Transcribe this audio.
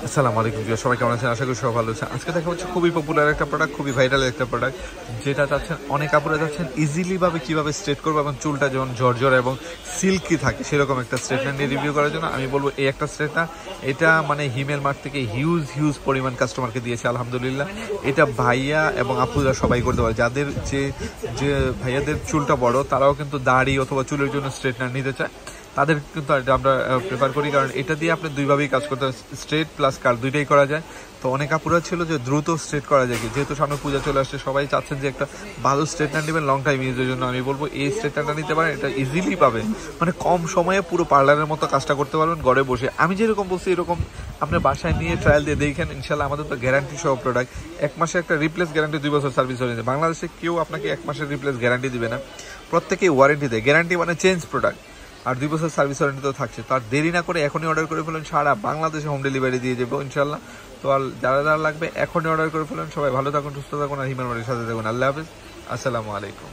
আসসালামু আলাইকুম, সবাই কেমন আছেন? আশা করি সবাই ভালো আছেন। আজকে দেখা হচ্ছে খুবই পপুলার একটা প্রোডাক্ট, খুবই ভাইরাল একটা প্রোডাক্ট, যেটা চাচ্ছেন অনেক আপুরা যাচ্ছেন ইজিলিভাবে কীভাবে স্ট্রেট করবো এবং চুলটা যেমন ঝরঝর এবং সিল্কি থাকে সেরকম একটা স্ট্রেটনার নিয়ে রিভিউ করার জন্য আমি বলবো এই একটা স্ট্রেটনার। এটা মানে হিমেল মার্ট থেকে হিউজ পরিমাণ কাস্টমারকে দিয়েছে আলহামদুলিল্লাহ। এটা ভাইয়া এবং আপুরা সবাই করতে পারে। যাদের যে ভাইয়াদের চুলটা বড় তারাও কিন্তু দাড়ি অথবা চুলের জন্য স্ট্রেটনার নিতে চায়, তাদের কিন্তু আমরা প্রেফার করি, কারণ এটা দিয়ে আপনি দুইভাবেই কাজ করতে হয়, স্ট্রেট প্লাস কার্ল দুইটাই করা যায়। তো অনেক আপুরা ছিল যে দ্রুত স্ট্রেট করা যায়, যেহেতু সামনে পূজা চলে আসছে সবাই চাচ্ছেন যে একটা ভালো স্ট্রেটনার নেবেন লং টাইম ইউজের জন্য। আমি বলবো এই স্ট্রেটনারটা নিতে পারেন, এটা ইজিলি পাবেন, মানে কম সময়ে পুরো পার্লারের মতো কাজটা করতে পারবেন ঘরে বসে। আমি যেরকম বলছি এরকম আপনার বাসায় নিয়ে ট্রায়াল দিয়ে দেখেন, ইনশাল্লাহ। আমাদের তো গ্যারান্টি সহ প্রোডাক্ট, 1 মাসে একটা রিপ্লেস গ্যারান্টি, 2 বছর সার্ভিস হয়ে যায়। বাংলাদেশে কেউ আপনাকে 1 মাসের রিপ্লেস গ্যারান্টি দিবে না, প্রত্যেকেই ওয়ারেন্টি দেয়। গ্যারান্টি মানে চেঞ্জ প্রোডাক্ট, আর 2 বছর সার্ভিস ওয়ারেন্টি তো থাকছে। তো আর দেরি না করে এখনই অর্ডার করে ফেলুন, সারা বাংলাদেশে হোম ডেলিভারি দিয়ে যাবো ইনশাল্লাহ। তো আর যারা লাগবে এখনই অর্ডার করে ফেলুন। সবাই ভালো থাকুন, সুস্থ থাকুন, আর হিমেল মার্টের সাথে থাকুন। আল্লাহ হাফেজ, আসসালামু আলাইকুম।